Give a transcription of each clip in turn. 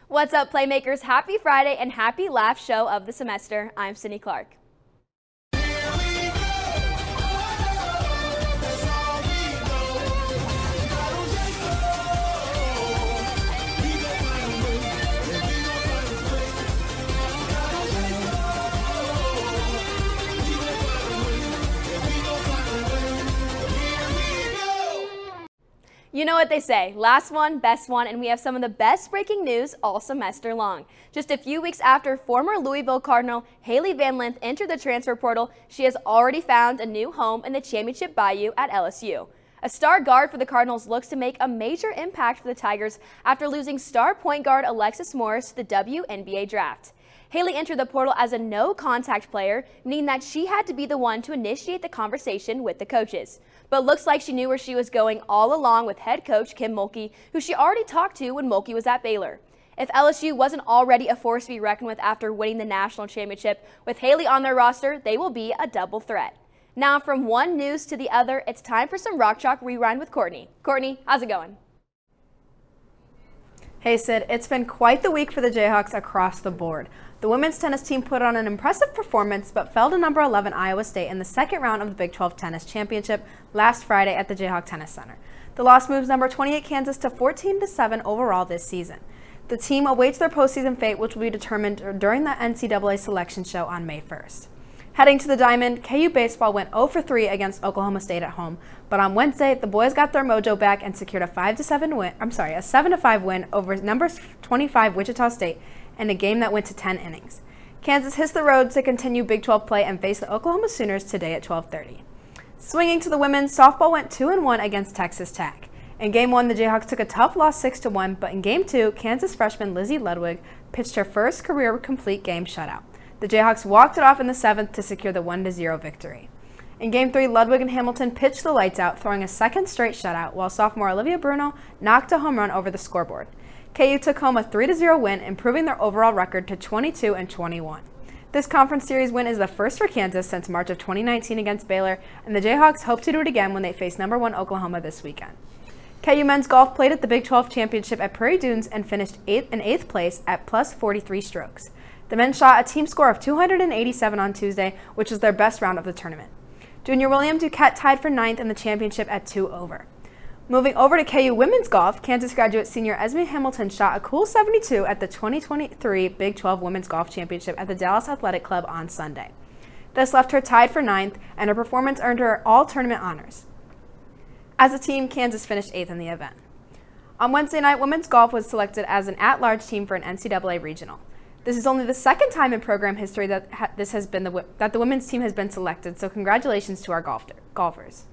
What's up, Playmakers? Happy Friday and happy last show of the semester. I'm Sydney Clark. You know what they say, last one, best one, and we have some of the best breaking news all semester long. Just a few weeks after former Louisville Cardinal Haley Van Lith entered the transfer portal, she has already found a new home in the championship bayou at LSU. A star guard for the Cardinals looks to make a major impact for the Tigers after losing star point guard Alexis Morris to the WNBA draft. Haley entered the portal as a no-contact player, meaning that she had to be the one to initiate the conversation with the coaches. But looks like she knew where she was going all along with head coach Kim Mulkey, who she already talked to when Mulkey was at Baylor. If LSU wasn't already a force to be reckoned with after winning the national championship, with Haley on their roster, they will be a double threat. Now, from one news to the other, it's time for some Rock Chalk Rewind with Courtney. Courtney, how's it going? Hey Sid, it's been quite the week for the Jayhawks across the board. The women's tennis team put on an impressive performance but fell to number 11 Iowa State in the second round of the Big 12 Tennis Championship last Friday at the Jayhawk Tennis Center. The loss moves number 28 Kansas to 14-7 overall this season. The team awaits their postseason fate, which will be determined during the NCAA selection show on May 1st. Heading to the Diamond, KU baseball went 0-3 against Oklahoma State at home, but on Wednesday, the boys got their mojo back and secured a 7-5 win over number 25 Wichita State in a game that went to 10 innings. Kansas hits the road to continue Big 12 play and face the Oklahoma Sooners today at 12:30. Swinging to the women, softball went 2-1 against Texas Tech. In Game 1, the Jayhawks took a tough loss 6-1, but in Game 2, Kansas freshman Lizzie Ludwig pitched her first career complete game shutout. The Jayhawks walked it off in the 7th to secure the 1-0 victory. In Game 3, Ludwig and Hamilton pitched the lights out, throwing a second straight shutout, while sophomore Olivia Bruno knocked a home run over the scoreboard. KU took home a 3-0 win, improving their overall record to 22-21. This conference series win is the first for Kansas since March of 2019 against Baylor, and the Jayhawks hope to do it again when they face number 1 Oklahoma this weekend. KU men's golf played at the Big 12 Championship at Prairie Dunes and finished in 8th place at plus 43 strokes. The men shot a team score of 287 on Tuesday, which was their best round of the tournament. Junior William Duquette tied for 9th in the championship at 2 over. Moving over to KU women's golf, Kansas graduate senior Esme Hamilton shot a cool 72 at the 2023 Big 12 Women's Golf Championship at the Dallas Athletic Club on Sunday. This left her tied for 9th, and her performance earned her all tournament honors. As a team, Kansas finished 8th in the event. On Wednesday night, women's golf was selected as an at-large team for an NCAA regional. This is only the second time in program history that the women's team has been selected, so congratulations to our golfers.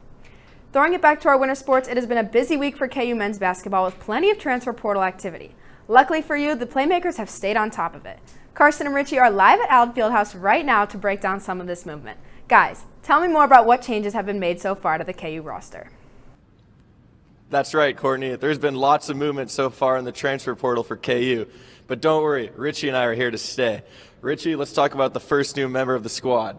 Throwing it back to our winter sports, it has been a busy week for KU men's basketball with plenty of transfer portal activity. Luckily for you, the Playmakers have stayed on top of it. Carson and Richie are live at Allen Fieldhouse right now to break down some of this movement. Guys, tell me more about what changes have been made so far to the KU roster. That's right, Courtney. There's been lots of movement so far in the transfer portal for KU. But don't worry, Richie and I are here to stay. Richie, let's talk about the first new member of the squad.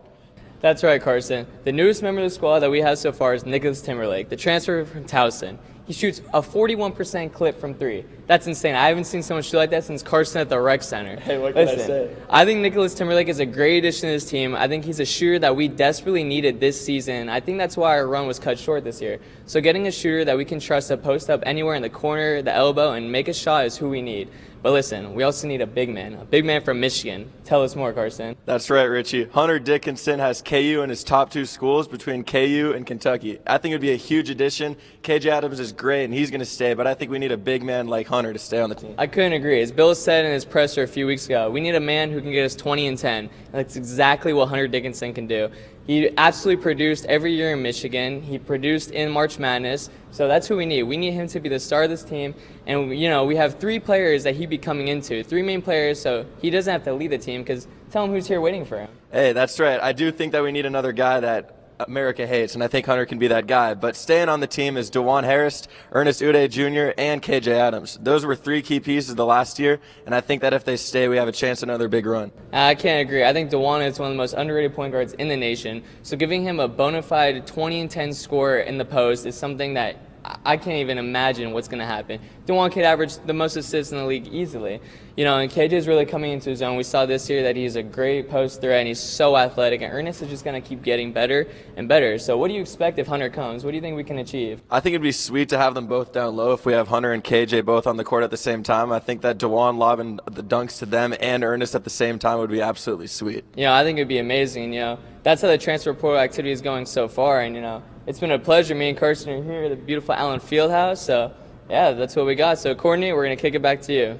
That's right, Carson. The newest member of the squad that we have so far is Nicholas Timberlake, the transfer from Towson. He shoots a 41% clip from 3. That's insane. I haven't seen someone shoot like that since Carson at the rec center. Hey, what can I say? I think Nicholas Timberlake is a great addition to this team. I think he's a shooter that we desperately needed this season. I think that's why our run was cut short this year. So getting a shooter that we can trust to post up anywhere in the corner, the elbow, and make a shot is who we need. But listen, we also need a big man from Michigan. Tell us more, Carson. That's right, Richie. Hunter Dickinson has KU in his top 2 schools between KU and Kentucky. I think it would be a huge addition. KJ Adams is great, and he's going to stay, but I think we need a big man like Hunter to stay on the team. I couldn't agree. As Bill said in his presser a few weeks ago, we need a man who can get us 20 and 10, and that's exactly what Hunter Dickinson can do. He absolutely produced every year in Michigan. He produced in March Madness. So that's who we need. We need him to be the star of this team. And, you know, we have 3 players that he'd be coming into, 3 main players, so he doesn't have to lead the team because tell him who's here waiting for him. Hey, that's right. I do think that we need another guy that America hates, and I think Hunter can be that guy. But staying on the team is DeJuan Harris, Ernest Uday Jr., and KJ Adams. Those were 3 key pieces the last year, and I think that if they stay, we have a chance at another big run. I can't agree. I think DeJuan is one of the most underrated point guards in the nation. So giving him a bona fide 20 and 10 score in the post is something that I can't even imagine what's going to happen. DeJuan could average the most assists in the league easily. You know, and KJ is really coming into his own. We saw this year that he's a great post threat, and he's so athletic, and Ernest is just going to keep getting better and better. So what do you expect if Hunter comes? What do you think we can achieve? I think it'd be sweet to have them both down low if we have Hunter and KJ both on the court at the same time. I think that DeJuan lobbing the dunks to them and Ernest at the same time would be absolutely sweet. You know, I think it'd be amazing. You know, that's how the transfer portal activity is going so far, and, you know, it's been a pleasure. Me and Carson are here at the beautiful Allen Fieldhouse. So, yeah, that's what we got. So, Courtney, we're going to kick it back to you.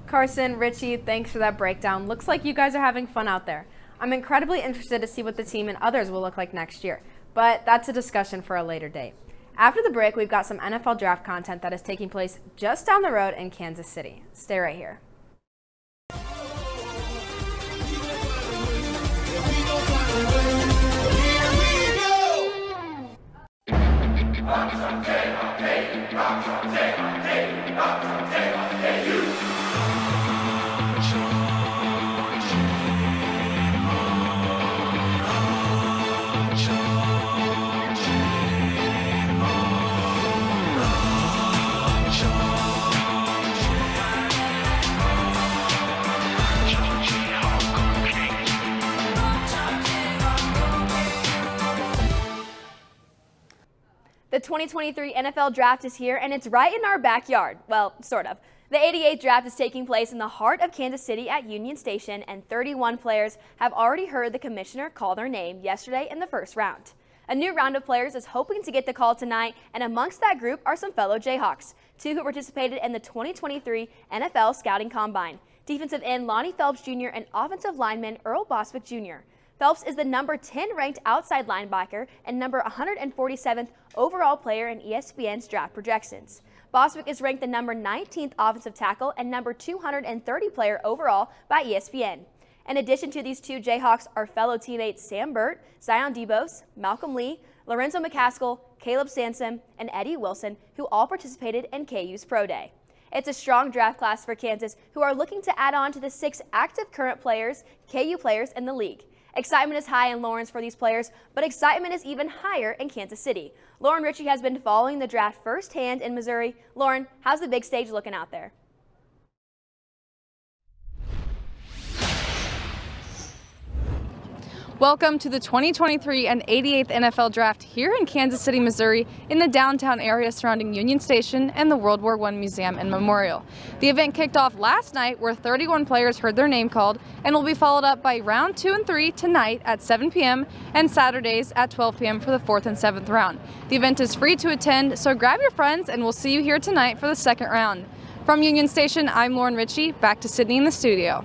Carson, Richie, thanks for that breakdown. Looks like you guys are having fun out there. I'm incredibly interested to see what the team and others will look like next year, but that's a discussion for a later date. After the break, we've got some NFL draft content that is taking place just down the road in Kansas City. Stay right here. The 2023 NFL Draft is here, and it's right in our backyard. Well, sort of. The 88th Draft is taking place in the heart of Kansas City at Union Station, and 31 players have already heard the commissioner call their name yesterday in the first round. A new round of players is hoping to get the call tonight, and amongst that group are some fellow Jayhawks, two who participated in the 2023 NFL Scouting Combine, defensive end Lonnie Phelps Jr. and offensive lineman Earl Boswick Jr. Phelps is the number 10 ranked outside linebacker and number 147th overall player in ESPN's draft projections. Boswick is ranked the number 19th offensive tackle and number 230 player overall by ESPN. In addition to these two Jayhawks are fellow teammates Sam Burt, Zion Debose, Malcolm Lee, Lorenzo McCaskill, Caleb Sansom, and Eddie Wilson, who all participated in KU's Pro Day. It's a strong draft class for Kansas, who are looking to add on to the 6 active current players, KU players in the league. Excitement is high in Lawrence for these players, but excitement is even higher in Kansas City. Lauren Ritchie has been following the draft firsthand in Missouri. Lauren, how's the big stage looking out there? Welcome to the 2023 and 88th NFL Draft here in Kansas City, Missouri, in the downtown area surrounding Union Station and the World War I Museum and Memorial. The event kicked off last night where 31 players heard their name called and will be followed up by round 2 and 3 tonight at 7 p.m. and Saturdays at 12 p.m. for the 4th and 7th round. The event is free to attend, so grab your friends and we'll see you here tonight for the 2nd round. From Union Station, I'm Lauren Ritchie, back to Sydney in the studio.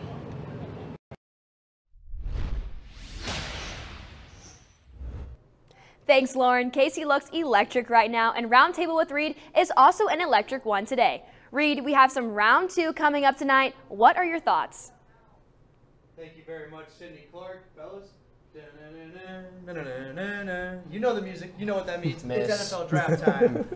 Thanks, Lauren. Casey looks electric right now, and Roundtable with Reed is also an electric one today. Reed, we have some round 2 coming up tonight. What are your thoughts? Thank you very much, Sydney Clark, fellas. You know the music. You know what that means. It's NFL draft time.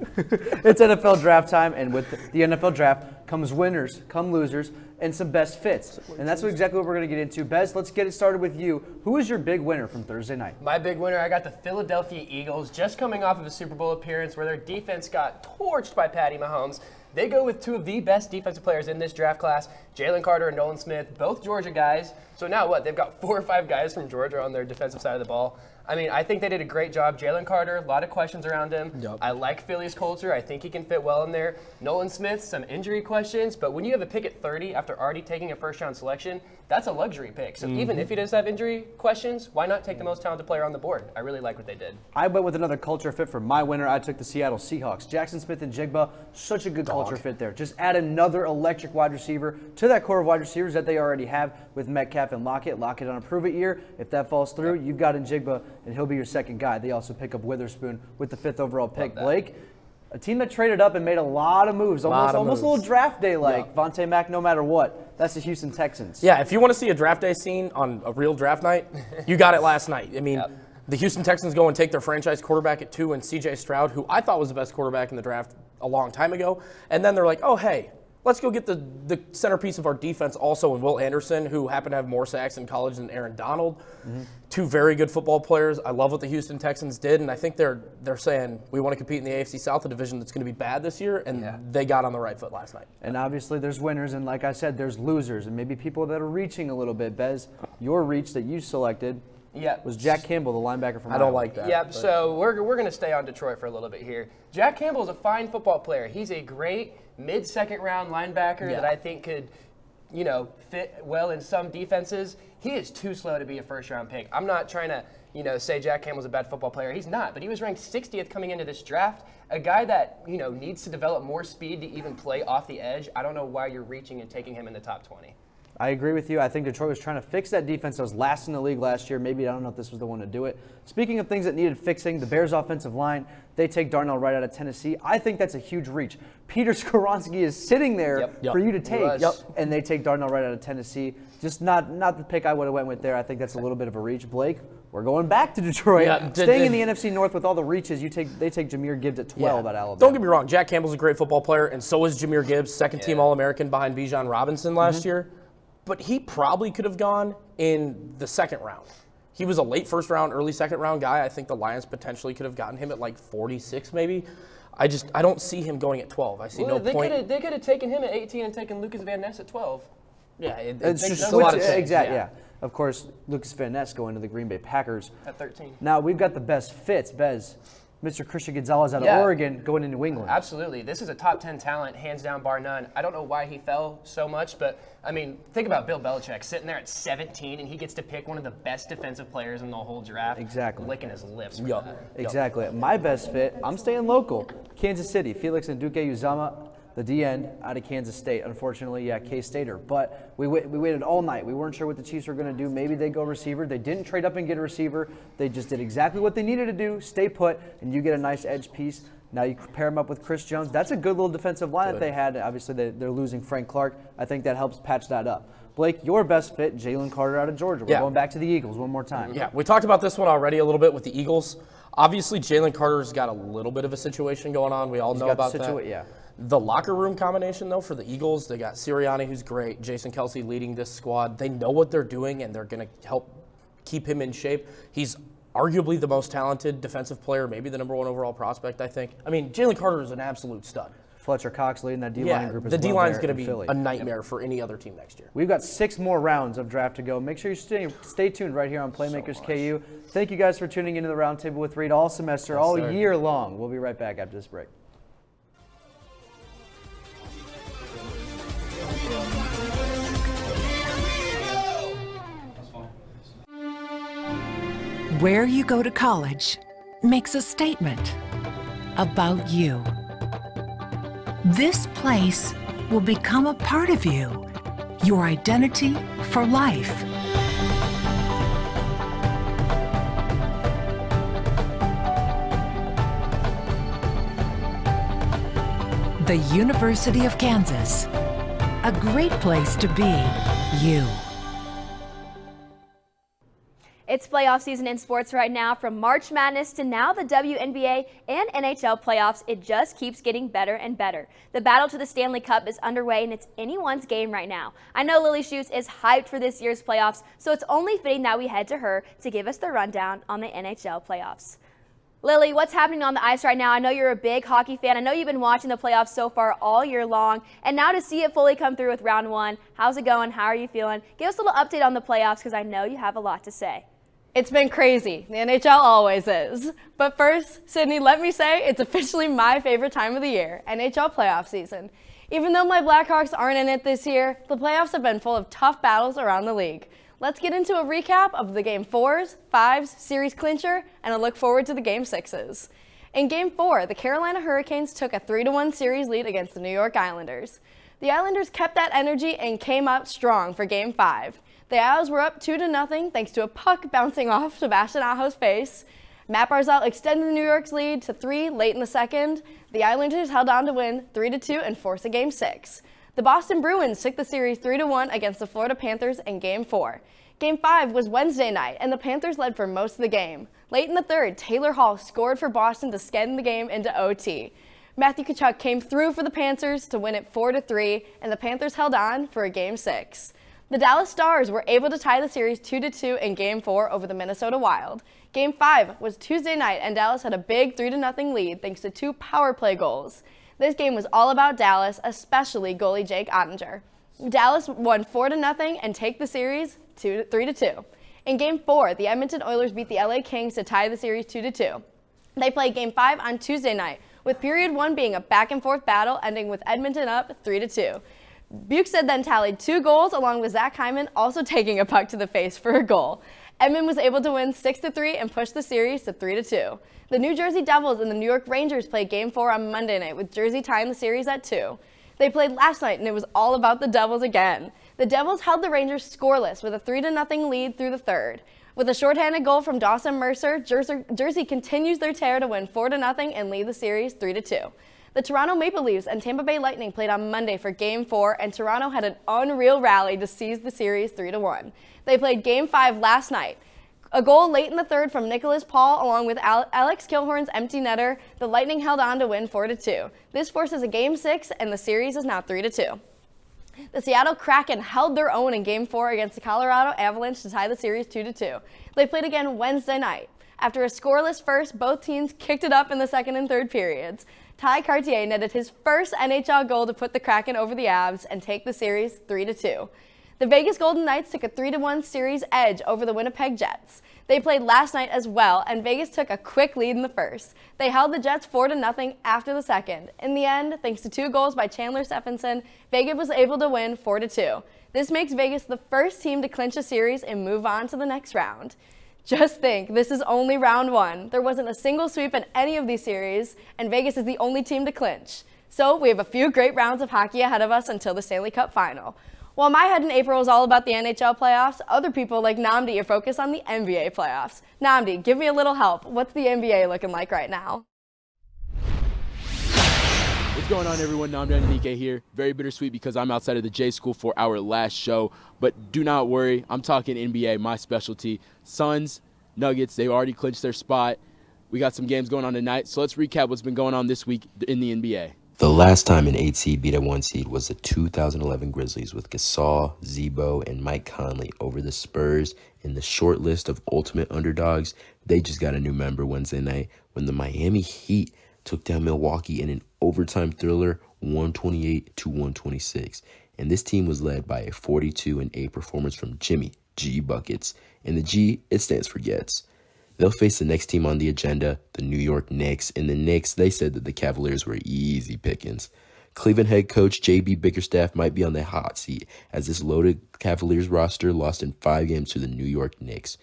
It's NFL draft time, and with the NFL draft comes winners, come losers, and some best fits. And that's exactly what we're going to get into. Bez, let's get it started with you. Who is your big winner from Thursday night? My big winner, I got the Philadelphia Eagles, just coming off of a Super Bowl appearance where their defense got torched by Patty Mahomes. They go with 2 of the best defensive players in this draft class, Jalen Carter and Nolan Smith, both Georgia guys. So now what? They've got 4 or 5 guys from Georgia on their defensive side of the ball. I mean, I think they did a great job. Jalen Carter, a lot of questions around him. Yep. I like Philly's culture. I think he can fit well in there. Nolan Smith, some injury questions. But when you have a pick at 30 after already taking a first-round selection, that's a luxury pick. So even if he does have injury questions, why not take the most talented player on the board? I really like what they did. I went with another culture fit for my winner. I took the Seattle Seahawks. Jackson Smith and Jigba, such a good culture fit there. Just add another electric wide receiver to that core of wide receivers that they already have with Metcalf and Lockett. Lockett on a prove-it year. If that falls through, you've got Njigba, and he'll be your second guy. They also pick up Witherspoon with the 5th overall pick. Blake, a team that traded up and made a lot of moves, almost a little draft day like. Vontae Mack, no matter what. That's the Houston Texans. Yeah, if you want to see a draft day scene on a real draft night, you got it last night. I mean, the Houston Texans go and take their franchise quarterback at 2 and C.J. Stroud, who I thought was the best quarterback in the draft a long time ago. And then they're like, oh, hey, let's go get the centerpiece of our defense also in Will Anderson, who happened to have more sacks in college than Aaron Donald. Two very good football players. I love what the Houston Texans did, and I think they're saying we want to compete in the AFC South, a division that's going to be bad this year, and they got on the right foot last night. And obviously there's winners, and like I said, there's losers, and maybe people that are reaching a little bit. Bez, your reach that you selected was Jack Campbell, the linebacker from I don't Iowa. like that. Yep, so we're going to stay on Detroit for a little bit here. Jack Campbell is a fine football player. He's a great mid-second round linebacker that I think could, fit well in some defenses. He is too slow to be a first-round pick. I'm not trying to, say Jack Campbell's a bad football player. He's not, but he was ranked 60th coming into this draft. A guy that, needs to develop more speed to even play off the edge. I don't know why you're reaching and taking him in the top 20. I agree with you. I think Detroit was trying to fix that defense that was last in the league last year. Maybe, I don't know if this was the one to do it. Speaking of things that needed fixing, the Bears' offensive line, they take Darnell Wright out of Tennessee. I think that's a huge reach. Peter Skoronski is sitting there for you to take, and they take Darnell Wright out of Tennessee. Just not the pick I would have went with there. I think that's a little bit of a reach. Blake, we're going back to Detroit. Staying in the NFC North with all the reaches, they take Jahmyr Gibbs at 12 at Alabama. Don't get me wrong. Jack Campbell's a great football player, and so is Jahmyr Gibbs, second-team All-American behind Bijan Robinson last year. But he probably could have gone in the second round. He was a late first round, early second round guy. I think the Lions potentially could have gotten him at like 46 maybe. I don't see him going at 12. I see no point. They could have taken him at 18 and taken Lucas Van Ness at 12. Yeah, it's just a lot of change. Exactly, yeah. Of course, Lucas Van Ness going to the Green Bay Packers. At 13. Now, we've got the best fits, Bez. Mr. Christian Gonzalez out of Oregon going into New England. Absolutely. This is a top 10 talent, hands down, bar none. I don't know why he fell so much, but, think about Bill Belichick sitting there at 17, and he gets to pick one of the best defensive players in the whole draft. Exactly. Licking his lips for that. Exactly. My best fit, I'm staying local. Kansas City, Felix Nduke Uzama, the D-end out of Kansas State. Unfortunately, K-Stater. But we waited all night. We weren't sure what the Chiefs were going to do. Maybe they go receiver. They didn't trade up and get a receiver. They just did exactly what they needed to do, stay put, and you get a nice edge piece. Now you pair him up with Chris Jones. That's a good little defensive line that they had. Obviously, they're losing Frank Clark. I think that helps patch that up. Blake, your best fit, Jalen Carter out of Georgia. We're going back to the Eagles one more time. Yeah, we talked about this one already a little bit with the Eagles. Obviously, Jalen Carter's got a little bit of a situation going on. We all know about that. Yeah. The locker room combination, though, for the Eagles, they got Sirianni, who's great, Jason Kelsey leading this squad. They know what they're doing, and they're going to help keep him in shape. He's arguably the most talented defensive player, maybe the number one overall prospect, I think. Jalen Carter is an absolute stud. Fletcher Cox leading that D-line group as well. The D-line's going to be Philly. a nightmare for any other team next year. We've got 6 more rounds of draft to go. Make sure you stay tuned right here on Playmakers KU. Thank you guys for tuning into the Roundtable with Reed all semester, all year long. We'll be right back after this break. Where you go to college makes a statement about you. This place will become a part of you, your identity for life. The University of Kansas, a great place to be you. It's playoff season in sports right now. From March Madness to now the WNBA and NHL playoffs, it just keeps getting better and better. The battle to the Stanley Cup is underway, and it's anyone's game right now. I know Lily Schutz is hyped for this year's playoffs, so it's only fitting that we head to her to give us the rundown on the NHL playoffs. Lily, what's happening on the ice right now? I know you're a big hockey fan. I know you've been watching the playoffs so far all year long, and now to see it fully come through with round one, how's it going? How are you feeling? Give us a little update on the playoffs, because I know you have a lot to say. It's been crazy. The NHL always is. But first, Sydney, let me say it's officially my favorite time of the year, NHL playoff season. Even though my Blackhawks aren't in it this year, the playoffs have been full of tough battles around the league. Let's get into a recap of the Game 4s, 5s, series clincher, and a look forward to the Game 6s. In Game 4, the Carolina Hurricanes took a 3-1 series lead against the New York Islanders. The Islanders kept that energy and came out strong for Game 5. The Isles were up 2-0 thanks to a puck bouncing off Sebastian Aho's face. Matt Barzal extended New York's lead to 3 late in the second. The Islanders held on to win 3-2 and force a Game 6. The Boston Bruins took the series 3-1 against the Florida Panthers in Game 4. Game 5 was Wednesday night, and the Panthers led for most of the game. Late in the third, Taylor Hall scored for Boston to send the game into OT. Matthew Tkachuk came through for the Panthers to win it 4-3, and the Panthers held on for a Game 6. The Dallas Stars were able to tie the series 2-2 in Game 4 over the Minnesota Wild. Game 5 was Tuesday night, and Dallas had a big 3-0 lead thanks to 2 power play goals. This game was all about Dallas, especially goalie Jake Ottinger. Dallas won 4-0 and take the series 3-2. In Game 4, the Edmonton Oilers beat the LA Kings to tie the series 2-2. They played Game 5 on Tuesday night, with period 1 being a back-and-forth battle ending with Edmonton up 3-2. Bukestad then tallied 2 goals, along with Zach Hyman also taking a puck to the face for a goal. Edmonton was able to win 6-3 and push the series to 3-2. The New Jersey Devils and the New York Rangers played Game 4 on Monday night, with Jersey tying the series at 2. They played last night, and it was all about the Devils again. The Devils held the Rangers scoreless with a 3-0 lead through the third. With a shorthanded goal from Dawson Mercer, Jersey continues their tear to win 4-0 and lead the series 3-2. The Toronto Maple Leafs and Tampa Bay Lightning played on Monday for Game 4, and Toronto had an unreal rally to seize the series 3-1. They played Game 5 last night. A goal late in the third from Nicholas Paul, along with Alex Killhorn's empty netter, the Lightning held on to win 4-2. This forces a Game 6, and the series is now 3-2. The Seattle Kraken held their own in Game 4 against the Colorado Avalanche to tie the series 2-2. They played again Wednesday night. After a scoreless first, both teams kicked it up in the second and third periods. Ty Cartier netted his first NHL goal to put the Kraken over the Avs and take the series 3-2. The Vegas Golden Knights took a 3-1 series edge over the Winnipeg Jets. They played last night as well, and Vegas took a quick lead in the first. They held the Jets 4-0 after the second. In the end, thanks to 2 goals by Chandler Stephenson, Vegas was able to win 4-2. This makes Vegas the first team to clinch a series and move on to the next round. Just think, this is only round 1. There wasn't a single sweep in any of these series, and Vegas is the only team to clinch. So we have a few great rounds of hockey ahead of us until the Stanley Cup final. While my head in April is all about the NHL playoffs, other people like Namdi are focused on the NBA playoffs. Namdi, give me a little help. What's the NBA looking like right now? What's going on, everyone? Namdi Anike here. Very bittersweet because I'm outside of the J School for our last show. But do not worry. I'm talking NBA, my specialty. Suns, Nuggets, they've already clinched their spot. We got some games going on tonight. So let's recap what's been going on this week in the NBA. The last time an 8 seed beat a 1 seed was the 2011 Grizzlies with Gasol, Zebo, and Mike Conley over the Spurs in the short list of ultimate underdogs. They just got a new member Wednesday night when the Miami Heat took down Milwaukee in an overtime thriller 128-126. And this team was led by a 42-8 performance from Jimmy G Buckets. And the G, it stands for Gets. They'll face the next team on the agenda, the New York Knicks. And the Knicks, they said that the Cavaliers were easy pickings. Cleveland head coach J.B. Bickerstaff might be on the hot seat as this loaded Cavaliers roster lost in 5 games to the New York Knicks.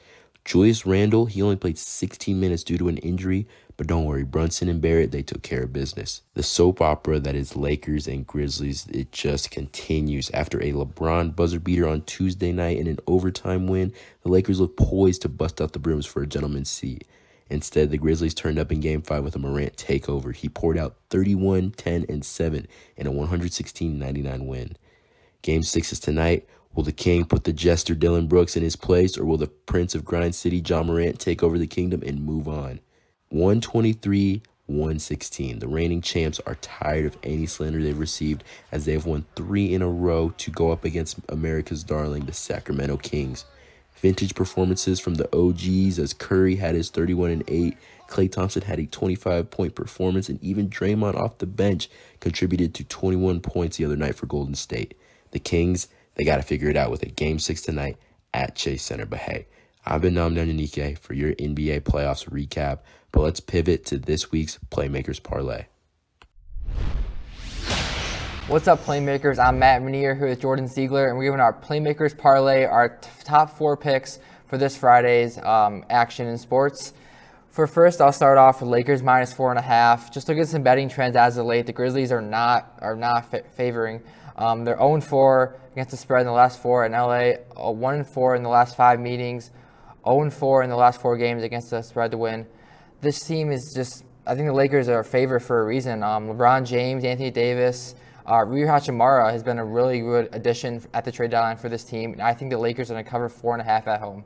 Julius Randle, he only played 16 minutes due to an injury, but don't worry, Brunson and Barrett, they took care of business. The soap opera that is Lakers and Grizzlies, it just continues. After a LeBron buzzer beater on Tuesday night and an overtime win, the Lakers look poised to bust out the brims for a gentleman's seat. Instead, the Grizzlies turned up in Game 5 with a Morant takeover. He poured out 31, 10, and 7 in a 116-99 win. Game 6 is tonight. Will the King put the jester Dylan Brooks in his place, or will the Prince of Grind City John Morant take over the kingdom and move on? 123-116. The reigning champs are tired of any slander they've received as they've won 3 in a row to go up against America's darling, the Sacramento Kings. Vintage performances from the OGs as Curry had his 31-8, Klay Thompson had a 25-point performance, and even Draymond off the bench contributed to 21 points the other night for Golden State. The Kings, they got to figure it out with a Game 6 tonight at Chase Center. But hey, I've been Namdi Anike for your NBA playoffs recap, but let's pivot to this week's Playmakers Parlay. What's up, Playmakers? I'm Matt Menier here with Jordan Ziegler, and we're giving our Playmakers Parlay our top 4 picks for this Friday's action in sports. For first, I'll start off with Lakers minus 4.5. Just look at some betting trends as of late. The Grizzlies are not favoring. They're 0-4 against the spread in the last 4 in LA, 1-4 in the last 5 meetings, 0-4 in the last 4 games against the spread to win. This team is just, I think the Lakers are favored for a reason. LeBron James, Anthony Davis, Rui Hachimura has been a really good addition at the trade deadline for this team, and I think the Lakers are going to cover 4.5 at home.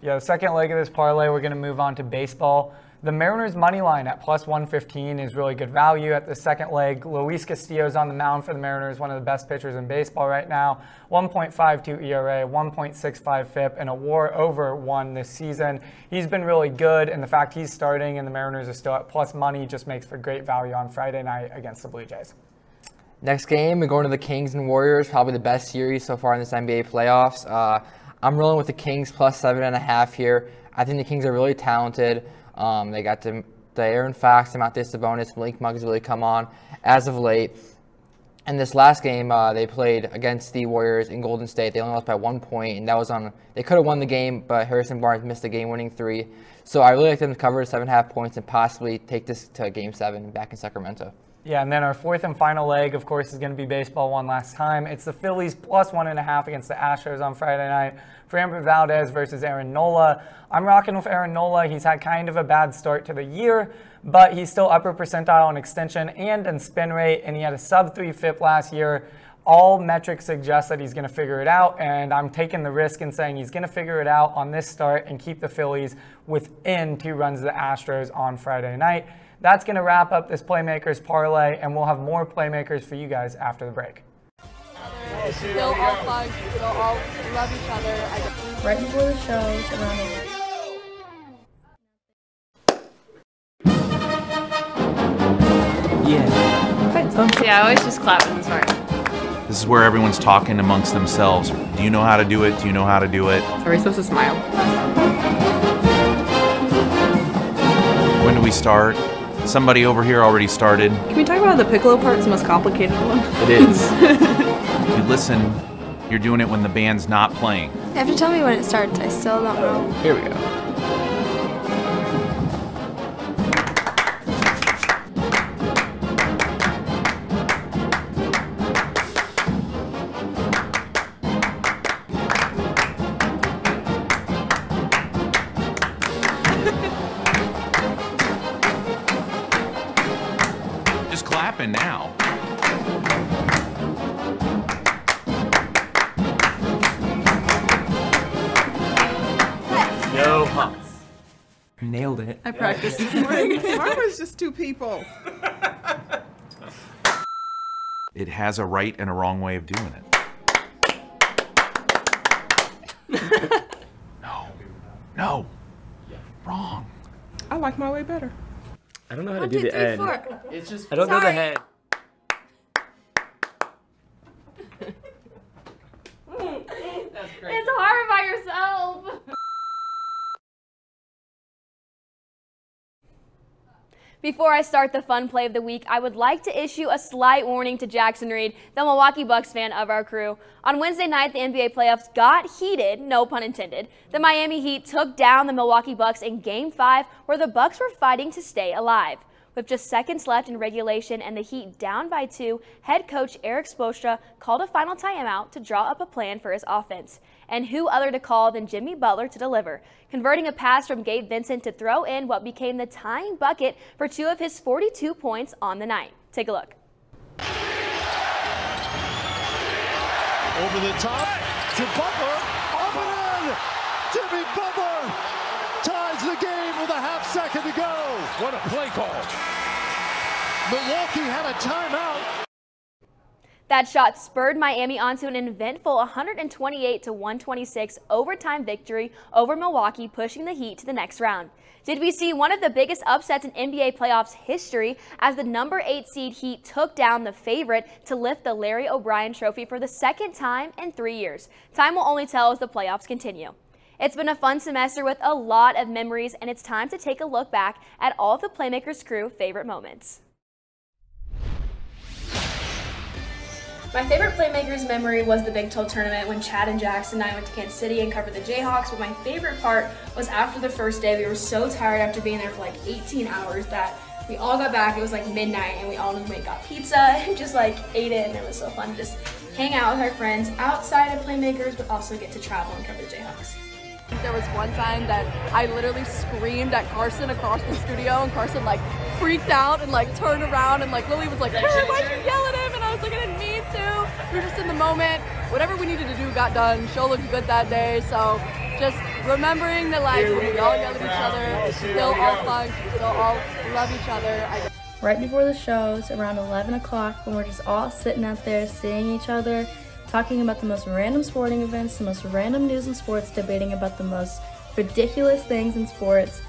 Yeah, the second leg of this parlay, we're going to move on to baseball. The Mariners' money line at plus 115 is really good value at the second leg. Luis Castillo's on the mound for the Mariners, one of the best pitchers in baseball right now. 1.52 ERA, 1.65 FIP, and a WAR over 1 this season. He's been really good, and the fact he's starting and the Mariners are still at plus money just makes for great value on Friday night against the Blue Jays. Next game, we're going to the Kings and Warriors, probably the best series so far in this NBA playoffs. I'm rolling with the Kings plus 7.5 here. I think the Kings are really talented. They got the Aaron Fox, Demontis Sabonis, Malik Monk has really come on as of late. And this last game, they played against the Warriors in Golden State. They only lost by 1 point, and that was on. They could have won the game, but Harrison Barnes missed the game-winning 3. So I really like them to cover 7.5 points and possibly take this to Game 7 back in Sacramento. Yeah, and then our fourth and final leg, of course, is going to be baseball one last time. It's the Phillies plus 1.5 against the Astros on Friday night. Framber Valdez versus Aaron Nola. I'm rocking with Aaron Nola. He's had kind of a bad start to the year, but he's still upper percentile in extension and in spin rate, and he had a sub-3 FIP last year. All metrics suggest that he's going to figure it out, and I'm taking the risk in saying he's going to figure it out on this start and keep the Phillies within 2 runs of the Astros on Friday night. That's going to wrap up this Playmakers parlay, and we'll have more Playmakers for you guys after the break. Still all fun, still all love each other. Right before the shows, around Yeah, I always just clap in this part. This is where everyone's talking amongst themselves. Do you know how to do it? Do you know how to do it? Are we supposed to smile? When do we start? Somebody over here already started. Can we talk about the piccolo part? It's the most complicated one. It is. If you listen, you're doing it when the band's not playing. You have to tell me when it starts. I still don't know. Here we go. Just clapping now. No pumps. Nailed it. I practiced this morning. Mine was just 2 people. It has a right and a wrong way of doing it. No. Wrong. I like my way better. I don't know how to 1, do 2, the 3, end. 4. It's just I don't know the Sorry. head. It's hard by yourself. Before I start the fun play of the week, I would like to issue a slight warning to Jackson Reed, the Milwaukee Bucks fan of our crew. On Wednesday night, the NBA playoffs got heated, no pun intended. The Miami Heat took down the Milwaukee Bucks in Game 5, where the Bucks were fighting to stay alive. With just seconds left in regulation and the Heat down by 2, head coach Eric Spoelstra called a final timeout to draw up a plan for his offense. And who other to call than Jimmy Butler to deliver, converting a pass from Gabe Vincent to throw in what became the tying bucket for 2 of his 42 points on the night. Take a look. Over the top to Butler, up and in! Jimmy Butler ties the game with a half second to go. What a play call. Milwaukee had a timeout. That shot spurred Miami onto an eventful 128-126 overtime victory over Milwaukee, pushing the Heat to the next round. Did we see one of the biggest upsets in NBA playoffs history as the number 8 seed Heat took down the favorite to lift the Larry O'Brien Trophy for the second time in 3 years? Time will only tell as the playoffs continue. It's been a fun semester with a lot of memories, and it's time to take a look back at all of the Playmakers crew favorite moments. My favorite Playmakers memory was the Big 12 tournament when Chad and Jackson and I went to Kansas City and covered the Jayhawks, but my favorite part was after the first day. We were so tired after being there for like 18 hours that we all got back. It was like midnight and we all went and got pizza and just like ate it, and it was so fun to just hang out with our friends outside of Playmakers, but also get to travel and cover the Jayhawks. There was one time that I literally screamed at Carson across the studio, and Carson like freaked out and like turned around, and like Lily was like, "Karen, why'd you yell at him?" And I was like, "I didn't mean to." We were just in the moment. Whatever we needed to do got done. Show looked good that day, so just remembering the life when we all yell at each other, we still all thugs, we still all love each other. Right before the shows, around 11 o'clock, when we're just all sitting out there seeing each other, talking about the most random sporting events, the most random news in sports, debating about the most ridiculous things in sports,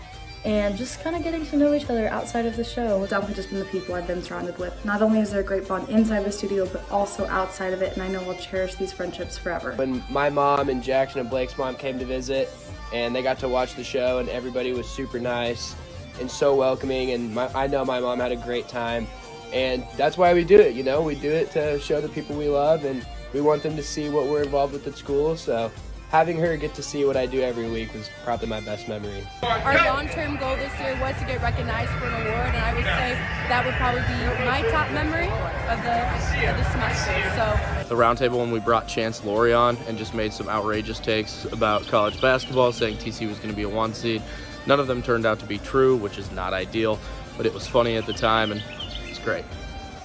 and just kind of getting to know each other outside of the show. It's definitely just been the people I've been surrounded with. Not only is there a great bond inside the studio, but also outside of it, and I know I'll cherish these friendships forever. When my mom and Jackson and Blake's mom came to visit, and they got to watch the show, and everybody was super nice and so welcoming, and I know my mom had a great time, and that's why we do it, you know? We do it to show the people we love, and we want them to see what we're involved with at school, so having her get to see what I do every week was probably my best memory. Our long-term goal this year was to get recognized for an award, and I would say that would probably be my top memory of the semester. So the roundtable when we brought Chance Laurie on and just made some outrageous takes about college basketball, saying TC was going to be a 1 seed. None of them turned out to be true, which is not ideal, but it was funny at the time, and it's great.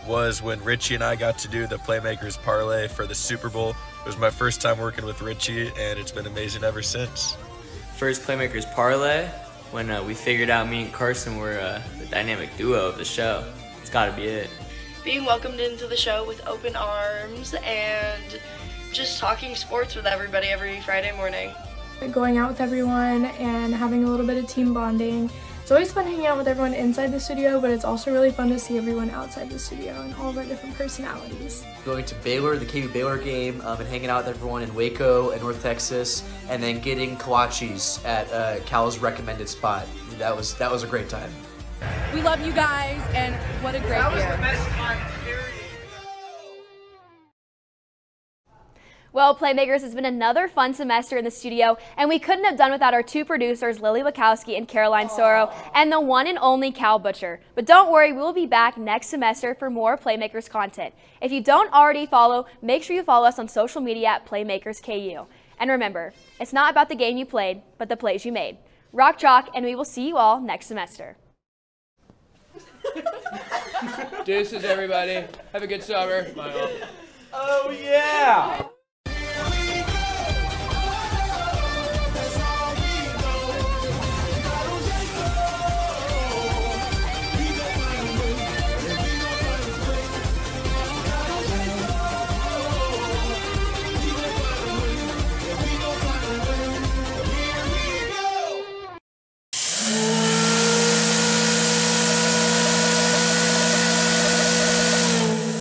Was when Richie and I got to do the Playmakers parlay for the Super Bowl. It was my first time working with Richie, and it's been amazing ever since. First Playmakers parlay, when we figured out me and Carson were the dynamic duo of the show. It's got to be it. being welcomed into the show with open arms and just talking sports with everybody every Friday morning. Going out with everyone and having a little bit of team bonding. It's always fun hanging out with everyone inside the studio, but it's also really fun to see everyone outside the studio and all of our different personalities. Going to Baylor, the KU Baylor game, and hanging out with everyone in Waco and North Texas, and then getting kolaches at Cal's recommended spot. That was a great time. We love you guys, and what a great year. Well, Playmakers, has been another fun semester in the studio, and we couldn't have done without our two producers, Lily Wachowski and Caroline Soro, and the one and only Cal Butcher. But don't worry, we will be back next semester for more Playmakers content. If you don't already follow, make sure you follow us on social media at PlaymakersKU. And remember, it's not about the game you played, but the plays you made. Rock chalk, and we will see you all next semester. Deuces, everybody. Have a good summer. Oh, yeah.